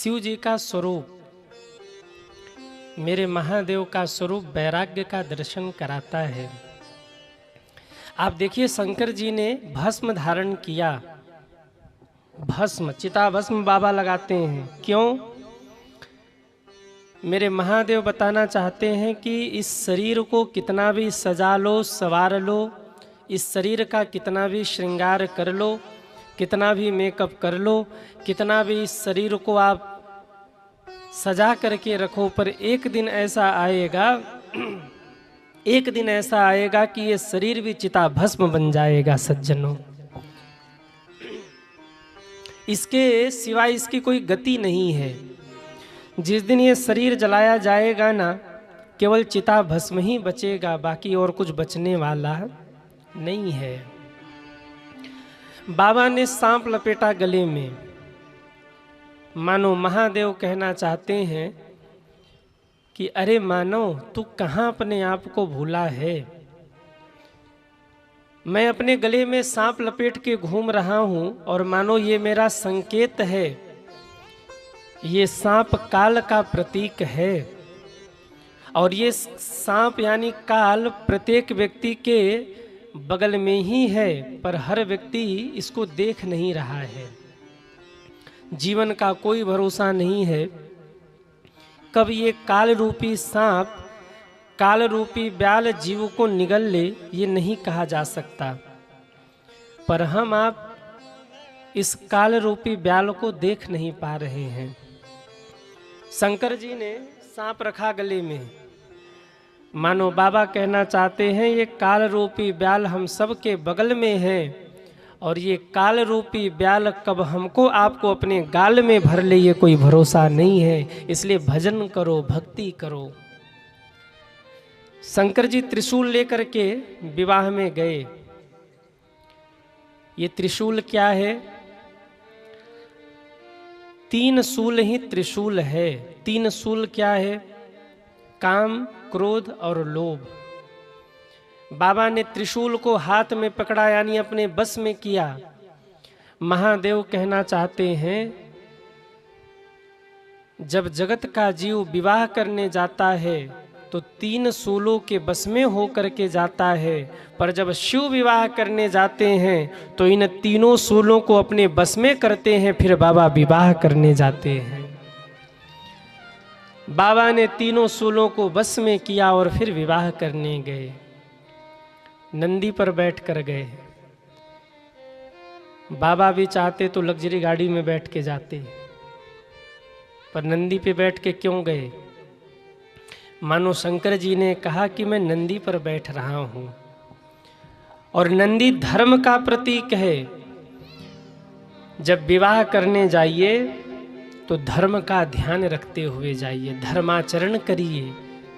शिव जी का स्वरूप, मेरे महादेव का स्वरूप वैराग्य का दर्शन कराता है। आप देखिए, शंकर जी ने भस्म धारण किया, भस्म चिता भस्म बाबा लगाते हैं। क्यों? मेरे महादेव बताना चाहते हैं कि इस शरीर को कितना भी सजा लो, संवार लो, इस शरीर का कितना भी श्रृंगार कर लो, कितना भी मेकअप कर लो, कितना भी इस शरीर को आप सजा करके रखो, पर एक दिन ऐसा आएगा एक दिन ऐसा आएगा कि ये शरीर भी चिता भस्म बन जाएगा। सज्जनों, इसके सिवाय इसकी कोई गति नहीं है। जिस दिन ये शरीर जलाया जाएगा ना, केवल चिता भस्म ही बचेगा, बाकी और कुछ बचने वाला नहीं है। बाबा ने सांप लपेटा गले में, मानो महादेव कहना चाहते हैं कि अरे मानव, तू कहाँ अपने आप को भूला है। मैं अपने गले में सांप लपेट के घूम रहा हूं और मानो ये मेरा संकेत है। ये सांप काल का प्रतीक है और ये सांप यानी काल प्रत्येक व्यक्ति के बगल में ही है, पर हर व्यक्ति इसको देख नहीं रहा है। जीवन का कोई भरोसा नहीं है, कब ये काल रूपी सांप, काल रूपी ब्याल जीव को निगल ले, ये नहीं कहा जा सकता। पर हम आप इस काल रूपी ब्याल को देख नहीं पा रहे हैं। शंकर जी ने सांप रखा गले में, मानो बाबा कहना चाहते हैं ये काल रूपी ब्याल हम सब के बगल में है और ये काल रूपी ब्याल कब हमको आपको अपने गाल में भर ले, ये कोई भरोसा नहीं है। इसलिए भजन करो, भक्ति करो। शंकर जी त्रिशूल लेकर के विवाह में गए। ये त्रिशूल क्या है? 3 शूल ही त्रिशूल है। 3 शूल क्या है? काम, क्रोध और लोभ। बाबा ने त्रिशूल को हाथ में पकड़ा, यानी अपने बस में किया। महादेव कहना चाहते हैं जब जगत का जीव विवाह करने जाता है तो 3 शूलों के बस में होकर के जाता है, पर जब शिव विवाह करने जाते हैं तो इन 3 शूलों को अपने बस में करते हैं, फिर बाबा विवाह करने जाते हैं। बाबा ने 3 शूलों को बस में किया और फिर विवाह करने गए। नंदी पर बैठ कर गए। बाबा भी चाहते तो लग्जरी गाड़ी में बैठ के जाते, पर नंदी पे बैठ के क्यों गए? मानो शंकर जी ने कहा कि मैं नंदी पर बैठ रहा हूं और नंदी धर्म का प्रतीक है। जब विवाह करने जाइए तो धर्म का ध्यान रखते हुए जाइए, धर्माचरण करिए,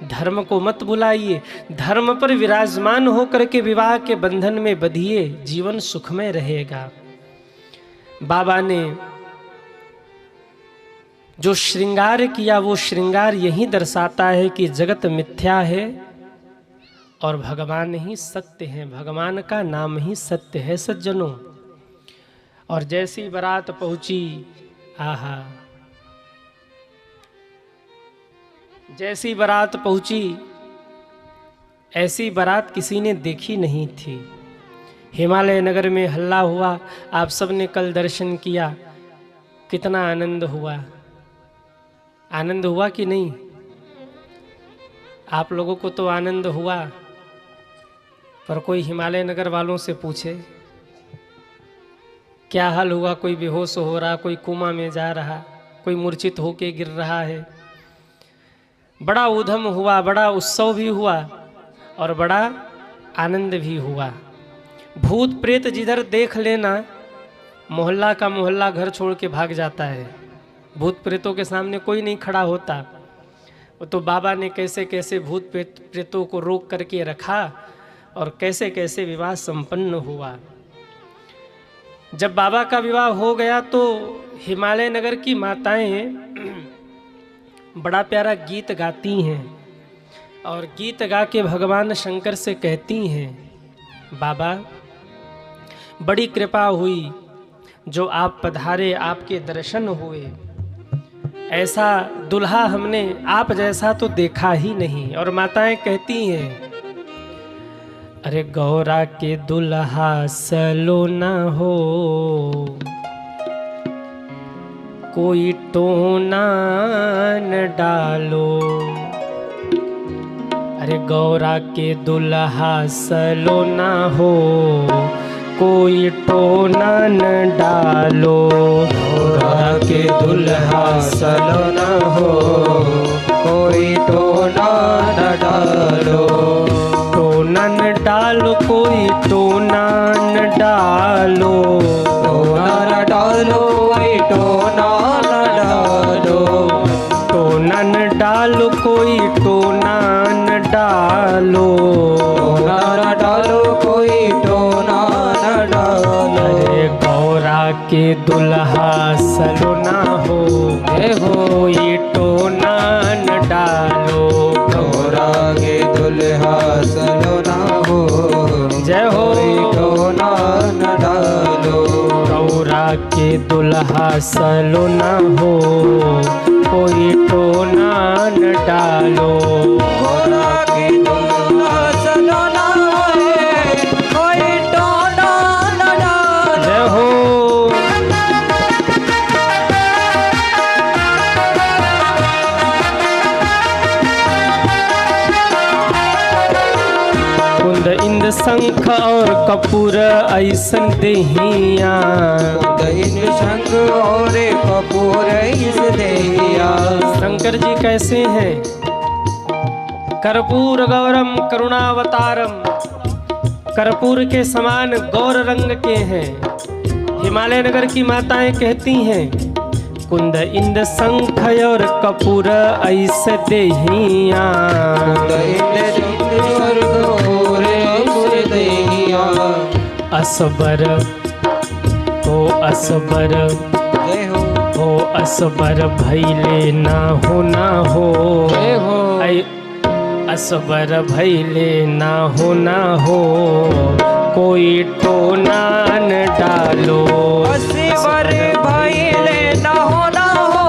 धर्म को मत भुलाइए। धर्म पर विराजमान होकर के विवाह के बंधन में बंधिए, जीवन सुखमय रहेगा। बाबा ने जो श्रृंगार किया वो श्रृंगार यही दर्शाता है कि जगत मिथ्या है और भगवान ही सत्य है, भगवान का नाम ही सत्य है। सज्जनों, और जैसी बारात पहुंची, आहा, जैसी बारात पहुंची ऐसी बारात किसी ने देखी नहीं थी। हिमालय नगर में हल्ला हुआ, आप सब ने कल दर्शन किया, कितना आनंद हुआ। आनंद हुआ कि नहीं? आप लोगों को तो आनंद हुआ, पर कोई हिमालय नगर वालों से पूछे क्या हाल हुआ? कोई बेहोश हो रहा, कोई कोमा में जा रहा, कोई मूर्छित होके गिर रहा है। बड़ा ऊधम हुआ, बड़ा उत्सव भी हुआ और बड़ा आनंद भी हुआ। भूत प्रेत जिधर देख लेना, मोहल्ला का मोहल्ला घर छोड़ के भाग जाता है। भूत प्रेतों के सामने कोई नहीं खड़ा होता। वो तो बाबा ने कैसे कैसे भूत प्रेतों को रोक करके रखा और कैसे कैसे विवाह संपन्न हुआ। जब बाबा का विवाह हो गया तो हिमालय नगर की माताएं बड़ा प्यारा गीत गाती हैं और गीत गा के भगवान शंकर से कहती हैं, बाबा बड़ी कृपा हुई जो आप पधारे, आपके दर्शन हुए। ऐसा दुल्हा हमने आप जैसा तो देखा ही नहीं। और माताएं कहती हैं, अरे गौरा के दुल्हा सलोना हो, कोई टोना न डालो। अरे गौरा के दुल्हा सलोना हो, कोई टोना न डालो। गौरा के दुल्हा सलोना हो, कोई टोना न डालो। टोना न डालो, कोई टोना न डालो। टोना न डालो, कोई टोना न डालो। टोना न डालो, कोई टोना न डालो। टोना न डालो, कोई टोना न डालो। अरे गौरा के दुल्हा सलोना हो, कोई टोना न डालो। गौरा के दुल्हा सलोना हो, जय हो। कोई टोना न डालो। गौरा के दुल्हा सलोना हो, कोई टोना न डालो। गौरा के दुल्हा सलोना है, कोई टोना न डालो। जय हो। कुंद इंद शंख और कपूर ऐसन देहिया। इन शंख और कपूर इस देहिया। शंकर जी कैसे हैं? कर्पूर गौरम करुणावतारम, कर्पूर के समान गौर रंग के हैं। हिमालय नगर की माताएं कहती हैं, कुंद इंद शंख और कपूर ऐसे देहिया। असबर हो असबर हो असबर भैले ना हो ना हो। असबर भैले ना हो ना हो, कोई टोना न डालो। असबर भैले ना हो ना हो,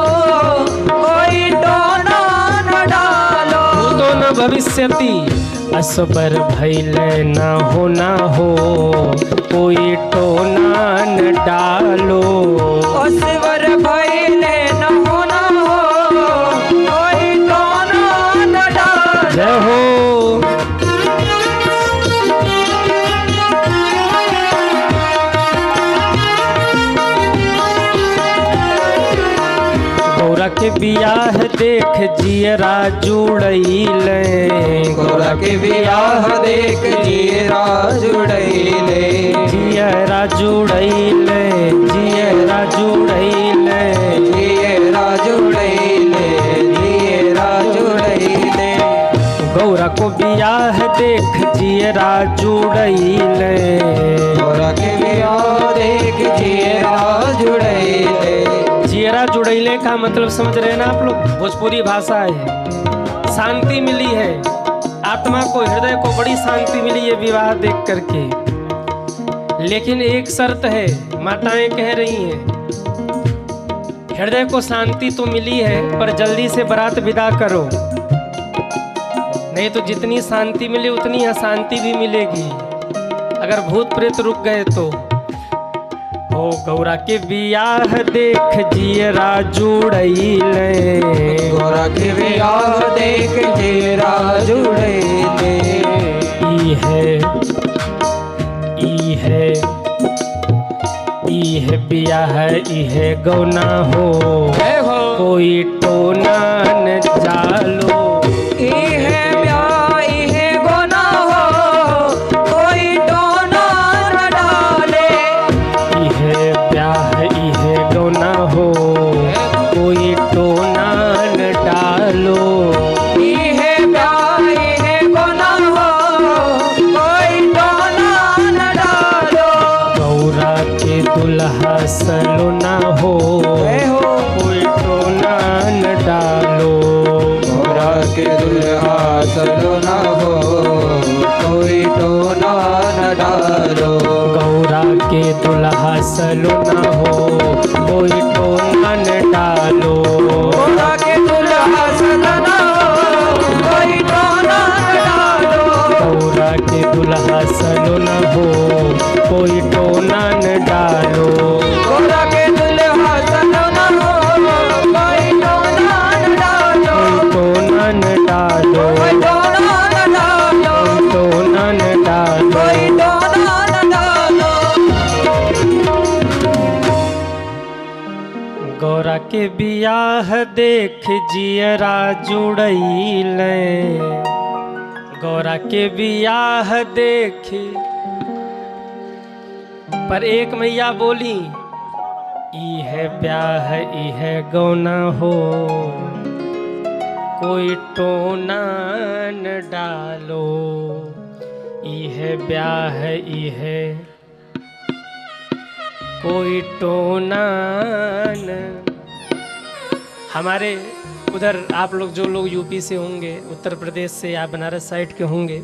कोई टोना न डालो। तो न भविष्यति असबर भैले ना हो ना हो, कोई टोना न डालो। असबर भैले ना हो ना हो, कोई टोना न डालो। जय हो। गौरा के बियाह देख जियरा जुड़ैले। गौरा के बियाह देख जियरा जुड़ैले। जियरा जुड़ैले, जियरा जुड़ैले। जियरा जुड़ैले, जियरा जुड़ैले। गौरा को बियाह देख जियरा जुड़ैले। गौरा के बियाह देख जियरा जुड़ैले। जियरा जुड़ैले का मतलब समझ रहे हैं ना आप लोग? भोजपुरी भाषा है। शांति मिली है आत्मा को, हृदय को बड़ी शांति मिली है विवाह देख करके। लेकिन एक शर्त है, माताएं कह रही हैं, हृदय को शांति तो मिली है पर जल्दी से बारात विदा करो, नहीं तो जितनी शांति मिली उतनी अशांति भी मिलेगी अगर भूत प्रेत रुक गए तो। ओ गौरा के बियाह देख जियरा जुड़ैले। गौरा के बियाह देख जियरा जुड़ैले। ई है बियाह ई है गौना हो, कोई टोना न जालो। सलोना हो, कोई टोना न डालो। गौरा के दुल्हा सलोना हो, कोई टोना न डालो। गौरा के दुल्हा सलोना हो, कोई टोना न डालो। कोई टोना न डालो। गोरा के दुल्हा सलोना हो, कोई टोना न डालो। कोई टोना न डालो। कोई टोना न डालो। कोई टोना न डालो। कोई टोना न डालो। गौरा के बियाह देख जियरा जुड़ैले। गौरा के बियाह देख, पर एक मैया बोली ई है ब्याह ई है गौना हो, कोई टोना न डालो। ई है ब्याह ई है कोई टोना न। हमारे उधर आप लोग जो लोग यूपी से होंगे, उत्तर प्रदेश से या बनारस साइड के होंगे,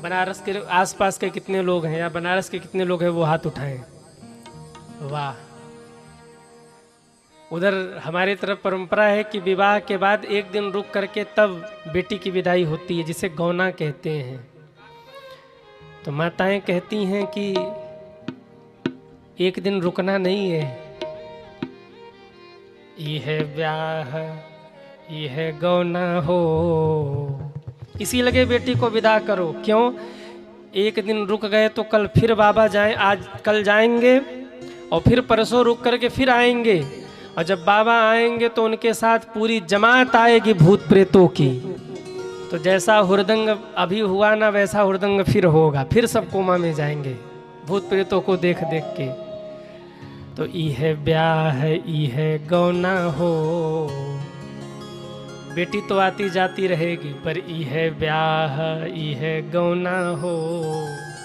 बनारस के आसपास के कितने लोग हैं या बनारस के कितने लोग हैं वो हाथ उठाएं। वाह। उधर हमारी तरफ परंपरा है कि विवाह के बाद एक दिन रुक करके तब बेटी की विदाई होती है, जिसे गौना कहते हैं। तो माताएं कहती हैं कि एक दिन रुकना नहीं है, ये है ब्याह ये है गौना हो, इसी लगे बेटी को विदा करो। क्यों? एक दिन रुक गए तो कल फिर बाबा जाएं, आज कल जाएंगे और फिर परसों रुक करके फिर आएंगे, और जब बाबा आएंगे तो उनके साथ पूरी जमात आएगी भूत प्रेतों की। तो जैसा हुरदंग अभी हुआ ना, वैसा हुरदंग फिर होगा, फिर सब कोमा में जाएंगे भूत प्रेतों को देख देख के। तो ई है ब्याह ई है गौना हो, बेटी तो आती जाती रहेगी, पर ई है ब्याह ई है गौना हो।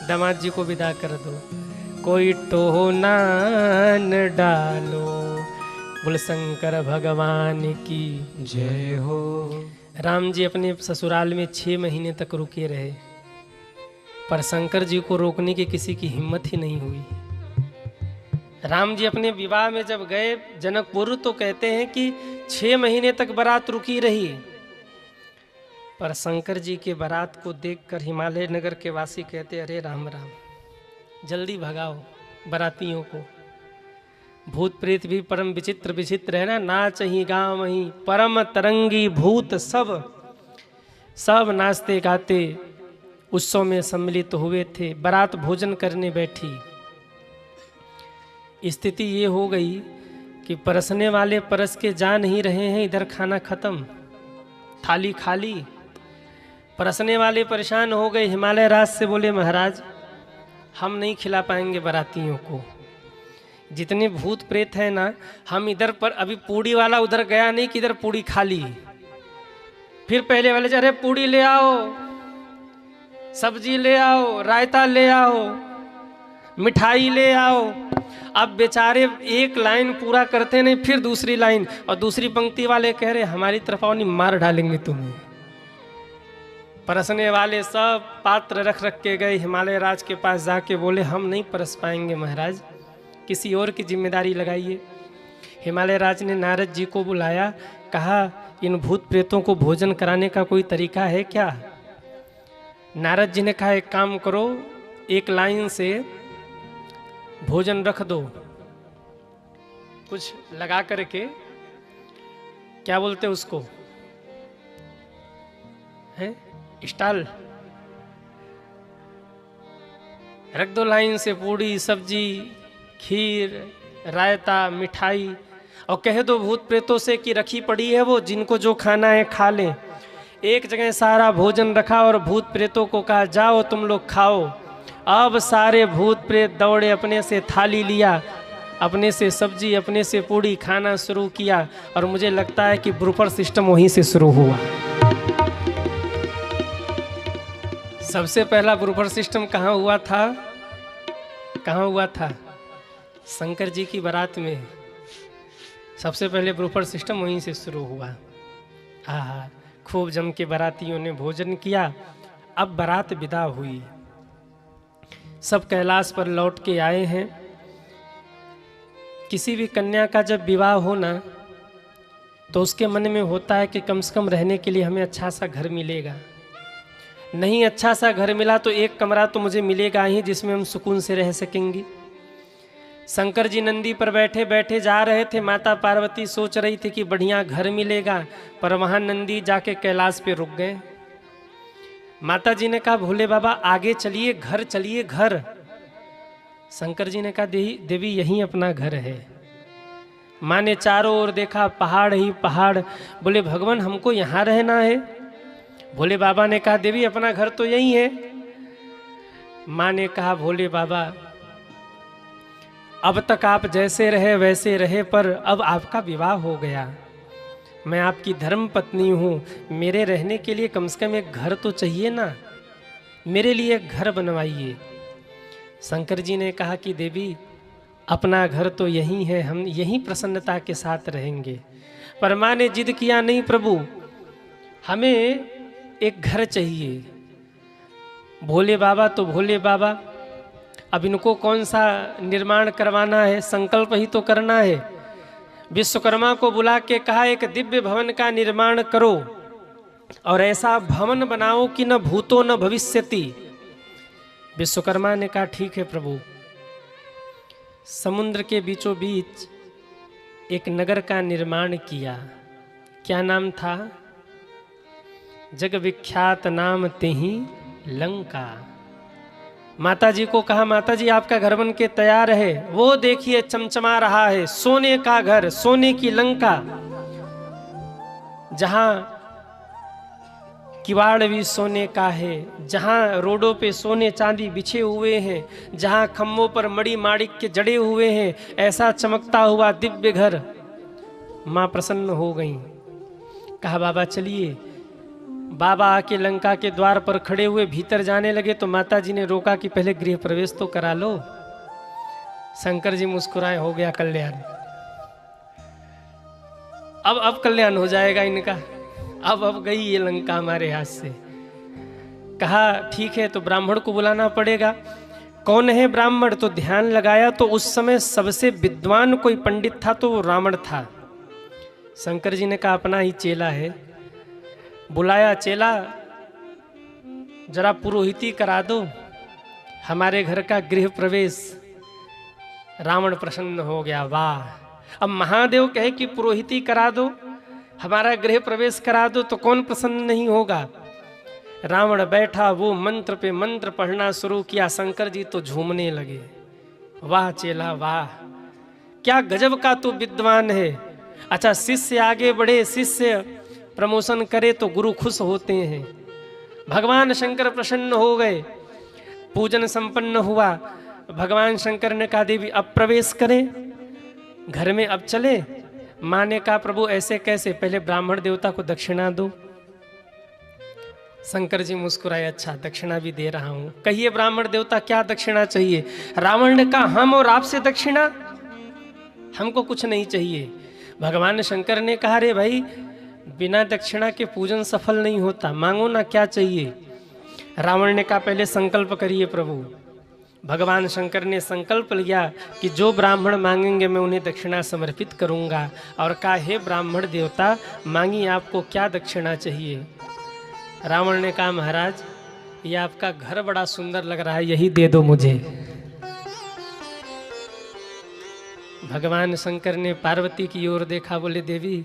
दामाद जी को विदा कर दो, कोई टोना न डालो। बोल शंकर भगवान की जय हो। राम जी अपने ससुराल में 6 महीने तक रुके रहे, पर शंकर जी को रोकने की किसी की हिम्मत ही नहीं हुई। राम जी अपने विवाह में जब गए जनकपुर, तो कहते हैं कि 6 महीने तक बारात रुकी रही, पर शंकर जी के बारात को देखकर हिमालय नगर के वासी कहते, अरे राम राम, जल्दी भगाओ बारातियों को। भूत प्रेत भी परम विचित्र विचित्र है ना, नाच ही गाँव ही परम तरंगी भूत सब नाचते गाते उत्सव में सम्मिलित हुए थे। बारात भोजन करने बैठी, स्थिति ये हो गई कि परसने वाले परस के जा नहीं रहे हैं, इधर खाना खत्म, थाली खाली। परसने वाले परेशान हो गए, हिमालय राज से बोले, महाराज हम नहीं खिला पाएंगे बारातियों को, जितने भूत प्रेत हैं ना, हम इधर पर अभी पूड़ी वाला उधर गया नहीं कि इधर पूड़ी खाली। फिर पहले वाले अरे पूड़ी ले आओ, सब्जी ले आओ, रायता ले आओ, मिठाई ले आओ। अब बेचारे एक लाइन पूरा करते नहीं, फिर दूसरी लाइन, और दूसरी पंक्ति वाले कह रहे हमारी तरफ आओ, नहीं मार डालेंगे तुम्हें। परसने वाले सब पात्र रख रख के गए, हिमालय राज के पास जाके बोले हम नहीं परस पाएंगे महाराज, किसी और की जिम्मेदारी लगाइए। हिमालय राज ने नारद जी को बुलाया, कहा इन भूत प्रेतों को भोजन कराने का कोई तरीका है क्या? नारद जी ने कहा एक काम करो, एक लाइन से भोजन रख दो, कुछ लगा करके, क्या बोलते उसको, है स्टाल, रख दो लाइन से पूड़ी सब्जी खीर रायता मिठाई, और कह दो भूत प्रेतों से कि रखी पड़ी है वो, जिनको जो खाना है खा लें। एक जगह सारा भोजन रखा और भूत प्रेतों को कहा जाओ तुम लोग खाओ। अब सारे भूत प्रेत दौड़े, अपने से थाली लिया, अपने से सब्जी, अपने से पूड़ी खाना शुरू किया, और मुझे लगता है कि ब्रूफर सिस्टम वहीं से शुरू हुआ। सबसे पहला ब्रूफर सिस्टम कहाँ हुआ था? कहाँ हुआ था? शंकर जी की बारात में सबसे पहले ब्रूफर सिस्टम वहीं से शुरू हुआ। आहा, खूब जम के बारातियों ने भोजन किया। अब बारात विदा हुई, सब कैलाश पर लौट के आए हैं। किसी भी कन्या का जब विवाह हो ना, तो उसके मन में होता है कि कम से कम रहने के लिए हमें अच्छा सा घर मिलेगा। नहीं अच्छा सा घर मिला तो एक कमरा तो मुझे मिलेगा ही जिसमें हम सुकून से रह सकेंगे। शंकर जी नंदी पर बैठे बैठे जा रहे थे, माता पार्वती सोच रही थी कि बढ़िया घर मिलेगा, पर वहाँ नंदी जाके कैलाश पे रुक गए। माता जी ने कहा भोले बाबा आगे चलिए, घर चलिए घर। शंकर जी ने कहा देवी यहीं अपना घर है। माँ ने चारों ओर देखा, पहाड़ ही पहाड़। बोले भगवान हमको यहाँ रहना है। भोले बाबा ने कहा देवी अपना घर तो यही है। माँ ने कहा भोले बाबा अब तक आप जैसे रहे वैसे रहे, पर अब आपका विवाह हो गया, मैं आपकी धर्म पत्नी हूँ, मेरे रहने के लिए कम से कम एक घर तो चाहिए ना, मेरे लिए एक घर बनवाइए। शंकर जी ने कहा कि देवी अपना घर तो यही है, हम यहीं प्रसन्नता के साथ रहेंगे। पर माँ ने जिद किया नहीं प्रभु हमें एक घर चाहिए। भोले बाबा तो भोले बाबा, अब इनको कौन सा निर्माण करवाना है, संकल्प ही तो करना है। विश्वकर्मा को बुला के कहा एक दिव्य भवन का निर्माण करो और ऐसा भवन बनाओ कि न भूतो न भविष्यति। विश्वकर्मा ने कहा ठीक है प्रभु। समुद्र के बीचों बीच एक नगर का निर्माण किया। क्या नाम था? जग विख्यात नाम तेहि लंका। माता जी को कहा माता जी आपका घर बन के तैयार है, वो देखिए चमचमा रहा है, सोने का घर, सोने की लंका, जहां किवाड़ भी सोने का है, जहां रोडों पे सोने चांदी बिछे हुए हैं, जहां खम्भों पर मणि माणिक के जड़े हुए हैं, ऐसा चमकता हुआ दिव्य घर। माँ प्रसन्न हो गई। कहा बाबा चलिए। बाबा आके लंका के द्वार पर खड़े हुए, भीतर जाने लगे तो माता जी ने रोका कि पहले गृह प्रवेश तो करा लो। शंकर जी मुस्कुराए, हो गया कल्याण, अब कल्याण हो जाएगा इनका, अब गई ये लंका हमारे हाथ से। कहा ठीक है तो ब्राह्मण को बुलाना पड़ेगा। कौन है ब्राह्मण? तो ध्यान लगाया तो उस समय सबसे विद्वान कोई पंडित था तो वो रावण था। शंकर जी ने कहा अपना ही चेला है। बुलाया, चेला जरा पुरोहिती करा दो, हमारे घर का गृह प्रवेश। रावण प्रसन्न हो गया, वाह, अब महादेव कहे कि पुरोहिती करा दो, हमारा गृह प्रवेश करा दो, तो कौन प्रसन्न नहीं होगा। रावण बैठा, वो मंत्र पे मंत्र पढ़ना शुरू किया। शंकर जी तो झूमने लगे, वाह चेला वाह, क्या गजब का तू विद्वान है। अच्छा शिष्य आगे बढ़े, शिष्य प्रमोशन करे तो गुरु खुश होते हैं। भगवान शंकर प्रसन्न हो गए, पूजन संपन्न हुआ। भगवान शंकर ने कहा देवी अब प्रवेश करें घर में, अब चले। माँ ने कहा प्रभु ऐसे कैसे, पहले ब्राह्मण देवता को दक्षिणा दो। शंकर जी मुस्कुराए, अच्छा दक्षिणा भी दे रहा हूं। कहिए ब्राह्मण देवता क्या दक्षिणा चाहिए? रावण ने कहा हम और आपसे दक्षिणा, हमको कुछ नहीं चाहिए। भगवान शंकर ने कहा रे भाई बिना दक्षिणा के पूजन सफल नहीं होता, मांगो ना क्या चाहिए। रावण ने कहा पहले संकल्प करिए प्रभु। भगवान शंकर ने संकल्प लिया कि जो ब्राह्मण मांगेंगे मैं उन्हें दक्षिणा समर्पित करूंगा। और कहा हे ब्राह्मण देवता मांगी आपको क्या दक्षिणा चाहिए? रावण ने कहा महाराज ये आपका घर बड़ा सुंदर लग रहा है, यही दे दो मुझे। भगवान शंकर ने पार्वती की ओर देखा, बोले देवी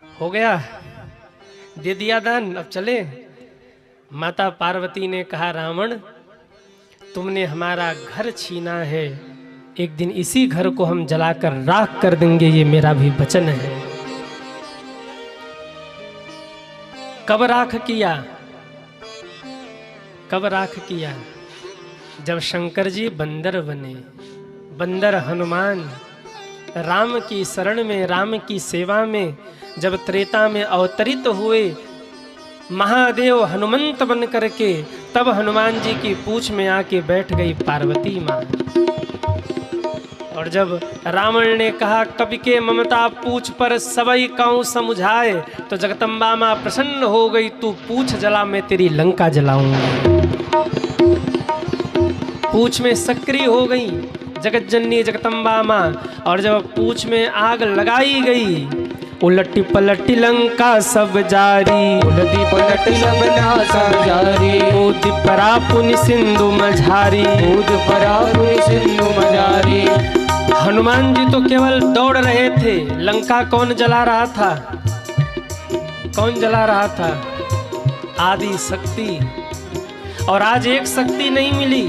हो गया, दे दिया दान, अब चले। माता पार्वती ने कहा रावण तुमने हमारा घर छीना है, एक दिन इसी घर को हम जलाकर राख कर देंगे, ये मेरा भी वचन है। कब राख किया? कब राख किया? जब शंकर जी बंदर बने। बंदर हनुमान राम की शरण में, राम की सेवा में जब त्रेता में अवतरित हुए, महादेव हनुमंत बन करके, तब हनुमान जी की पूंछ में आके बैठ गई पार्वती माँ। और जब रावण ने कहा कवि के ममता पूछ पर सबई काऊ समुझाए, तो जगदम्बा माँ प्रसन्न हो गई, तू पूछ जला मैं तेरी लंका जलाऊंगी। पूछ में सक्रिय हो गई जगत जननी जगदम्बा माँ। और जब पूछ में आग लगाई गई उलटी पलटी लंका सब जारी, उलटी पलटी लंका सब जारी, कूद परा पुनि सिंधु मझारी, कूद परा पुनि सिंधु मझारी। हनुमान जी तो केवल दौड़ रहे थे, लंका कौन जला रहा था? कौन जला रहा था? आदि शक्ति। और आज एक शक्ति नहीं मिली,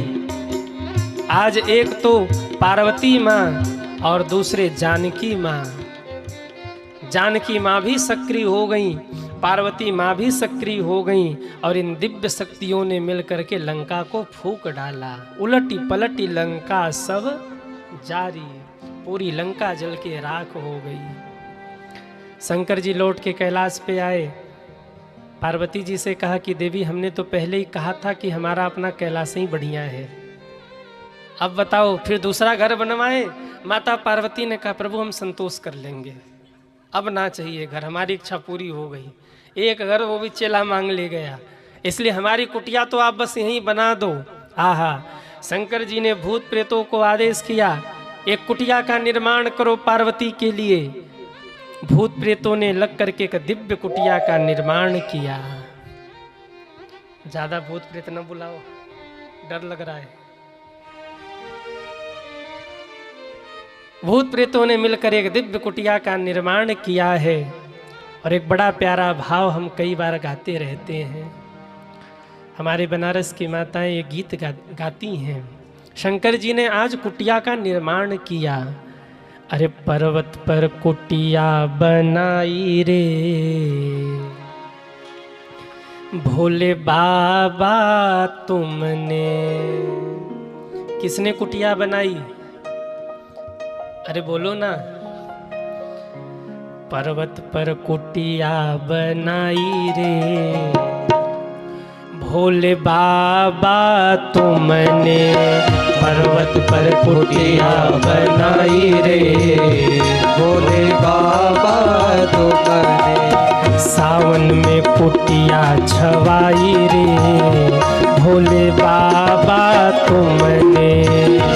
आज एक तो पार्वती माँ और दूसरे जानकी माँ। जानकी माँ भी सक्रिय हो गई, पार्वती माँ भी सक्रिय हो गई, और इन दिव्य शक्तियों ने मिलकर के लंका को फूंक डाला। उलटी पलटी लंका सब जारी, पूरी लंका जल के राख हो गई। शंकर जी लौट के कैलाश पे आए, पार्वती जी से कहा कि देवी हमने तो पहले ही कहा था कि हमारा अपना कैलाश ही बढ़िया है, अब बताओ फिर दूसरा घर बनवाएं? माता पार्वती ने कहा प्रभु हम संतोष कर लेंगे, अब ना चाहिए घर, हमारी इच्छा पूरी हो गई। एक घर वो भी चेला मांग ले गया, इसलिए हमारी कुटिया तो आप बस यहीं बना दो। आहा, शंकर जी ने भूत प्रेतों को आदेश किया एक कुटिया का निर्माण करो पार्वती के लिए। भूत प्रेतों ने लग करके एक दिव्य कुटिया का निर्माण किया। ज्यादा भूत प्रेत न बुलाओ, डर लग रहा है। भूत प्रेतों ने मिलकर एक दिव्य कुटिया का निर्माण किया है। और एक बड़ा प्यारा भाव हम कई बार गाते रहते हैं, हमारे बनारस की माताएं ये गीत गाती हैं। शंकर जी ने आज कुटिया का निर्माण किया, अरे पर्वत पर कुटिया बनाई रे, भोले बाबा तुमने। किसने कुटिया बनाई? अरे बोलो ना। पर्वत पर कुटिया बनाई रे, भोले बाबा तुमने। पर्वत पर कुटिया बनाई रे, भोले बाबा तुमने। सावन में कुटिया छवाई रे, भोले बाबा तुमने।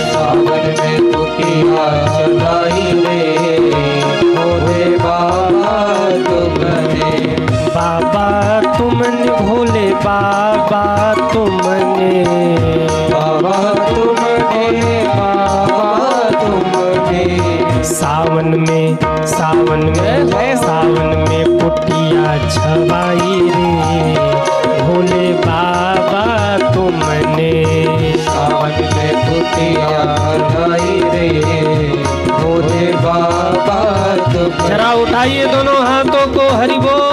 सावन में कुटिया छवाई रे, भोले बाबा तुमने। बाबा तुमने, भोले बाबा तुमने। बाबा तुमने, बाबा तुमने। सावन में कुटिया छवाई रे, भोले बाबा तुमने। सावन में कुटिया छवाई रे, भोले बाबा तुमने। जरा उठाइए दोनों हाथों को, हरि बोल।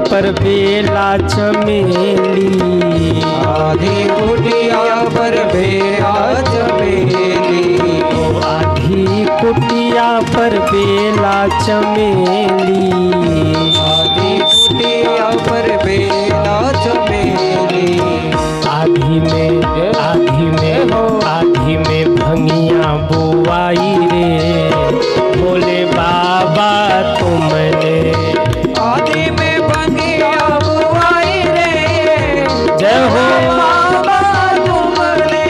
पर बेला चमेली, आधी कुटिया पर बेला चमेली। आधी कुटिया पर बेला चमेली। आधी कुटिया पर बेला चमेली। आधी में भंगिया बुआई रे, भोले बाबा तुमने। आधी में भंगिया बुआई रे, जय हो बाबा तुमने।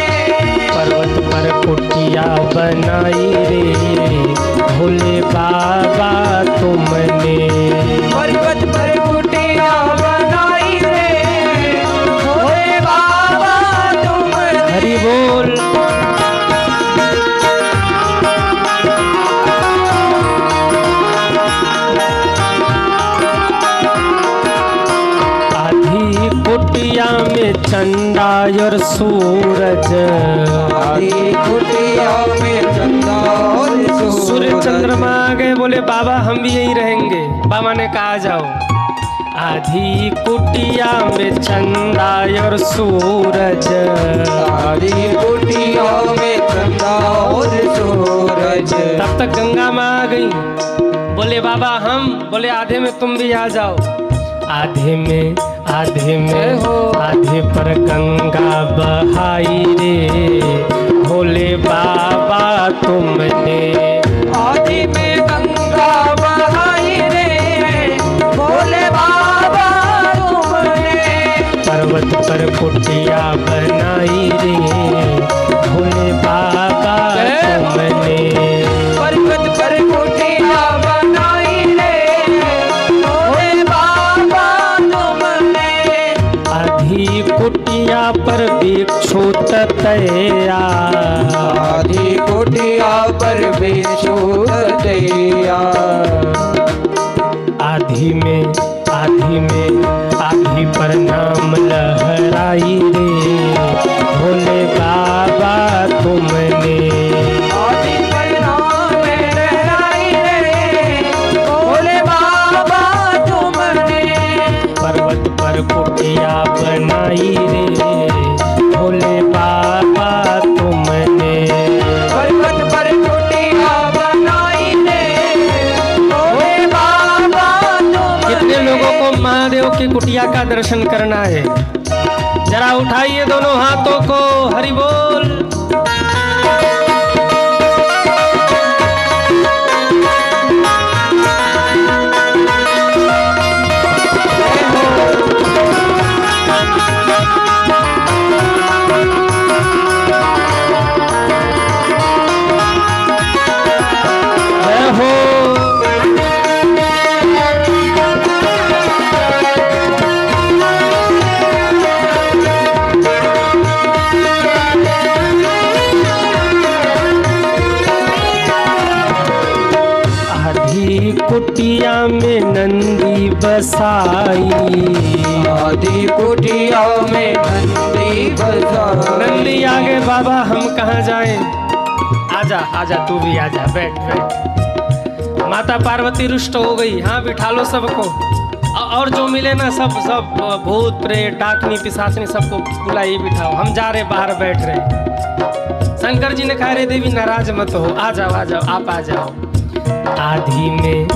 पर्वत पर कुटिया बनाई रे, भोले बाबा तुमने। पर्वत पर कुटिया बनाई रे, भोले बाबा तुमने। हरि बोल। कुटिया में चंदा और सूरज, आधी कुटिया में चंदा और सूर्य चंद्रमा आ गए, बोले बाबा हम भी यहीं रहेंगे। बाबा ने कहा जाओ। आधी कुटिया में चंदा और सूरज, बोले आधे में तुम भी आ जाओ। आधे में हो। आधे पर गंगा बहाई रे, भोले बाबा तुमने। आदि में गंगा बहाई रे, भोले बाबा तुमने। पर्वत पर कुटिया बनाई रे, भोले बाबा तुमने। पर्वत पर कुटिया बनाई रे, भोले बाबा तुमने। आधी कुटिया पर भिक्षु ततैया, आदि कुटिया पर भिक्षु ततैया। आधी पर नाम लहराई रे, भोले बाबा तुमने। आदि पर नाम लहराई रे, भोले बाबा तुमने। पर्वत पर कुटिया बनाई रे, भोले बाबा तुमने। पर्वत पर कुटिया बनाई रे, भोले बाबा तुमने। कितने लोगों को महादेव की कुटिया का दर्शन करना है? जरा उठाइए दोनों हाथों को, हरि बोल। जय हो। आधी कुटिया में नंदी बसाई, आदि कुटिया में नंदी बसाई। नंदी आगे बाबा हम कहाँ जाएं? आजा आजा तू भी आजा, बैठ बैठ। माता पार्वती रुष्ट हो गई। हाँ बिठा लो सबको, और जो मिले ना सब सब भूत प्रेत डाकनी पिशाचनी सबको बुलाइए, बिठाओ। हम जा रहे बाहर बैठ रहे। शंकर जी ने कहा रे देवी नाराज मत हो, आ जाओ आप आ जाओ। आधी में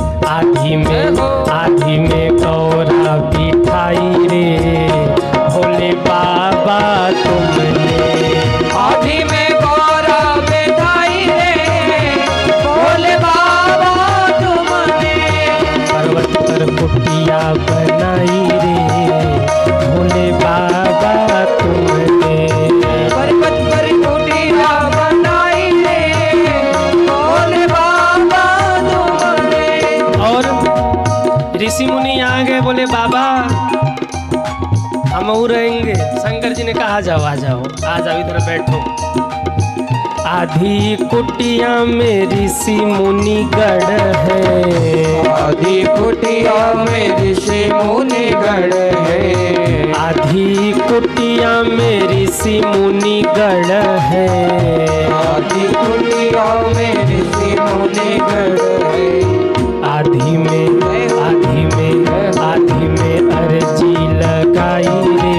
गौरा बिठाई रे, भोले बाबा तुमने। आदि में गौरा बैठाई रे, भोले बाबा तुमने। पर्वत पर कुटिया बनाई रे, भोले बाबा तुमने। पर्वत पर कुटिया बनाई रे, भोले बाबा तुमने। और ऋषि मुनि आ गए, बोले बाबा हम रहेंगे। शंकर जी ने कहा आ जाओ इधर बैठो। आधी कुटिया में ऋषि मुनि गढ़ है, आदि कुटिया में ऋषि मुनि गढ़ है। आधी कुटिया में ऋषि मुनि गढ़ है। आदि कुटिया में ऋषि मुनि गढ़ है। आधी में अर्जी लगाई रे,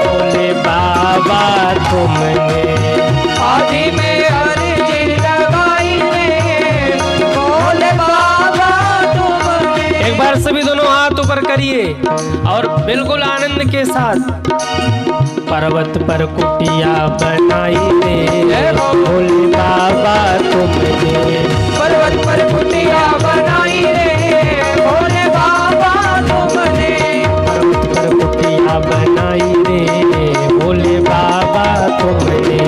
भोले बाबा तुमने। आदि में अर्जी लगाई रे, भोले बाबा तुमने। एक बार सभी दोनों हाथ ऊपर करिए और बिल्कुल आनंद के साथ। पर्वत पर कुटिया बनाई रे, भोले बाबा तुमने। पर्वत पर कुटिया बनाई रे, भोले बाबा तुमने। पर्वत पर कुटिया बनाई रे, भोले बाबा तुमने।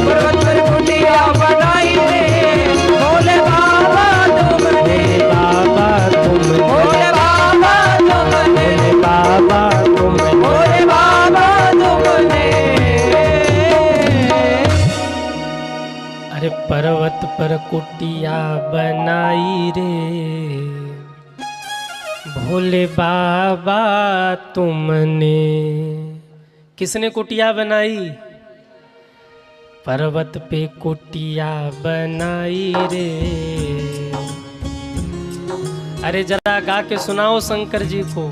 पर्वत पर कुटिया बनाई रे, भोले बाबा तुमने। बाबा तुमने, भोले बाबा तुमने। बाबा तुमने। भोले बाबा तुमने। अरे पर्वत पर कुटिया बनाई रे, भोले बाबा तुमने। किसने कुटिया बनाई? पर्वत पे कुटिया बनाई रे। अरे जरा गा के सुनाओ शंकर जी को।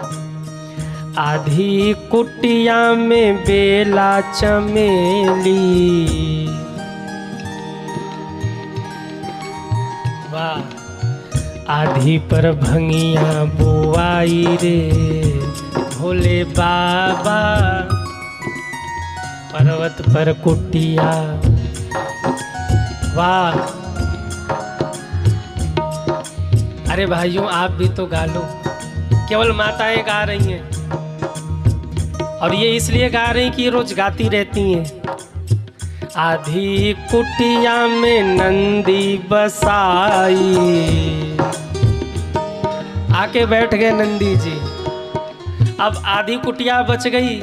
आधी कुटिया में बेला चमेली, वाह। आधी पर भंगिया बुआई रे भोले बाबा, पर्वत पर कुटिया। वाह! अरे भाइयों, आप भी तो गा लो। केवल माताएं गा रही हैं, और ये इसलिए गा रही कि ये रोज गाती रहती हैं। आधी कुटिया में नंदी बसाई, आके बैठ गए नंदी जी। अब आधी कुटिया बच गई।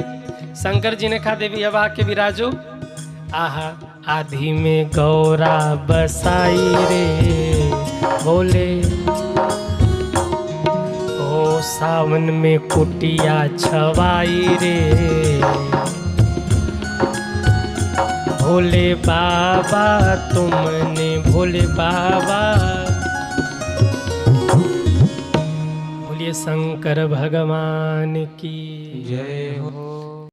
शंकर जी ने कहा देवी अब आके विराजो। आहा, आधी में गौरा बसाई रे बोले, ओ सावन में कुटिया छवाई रे भोले बाबा तुमने, भोले बाबा। बोलिए शंकर भगवान की जय हो।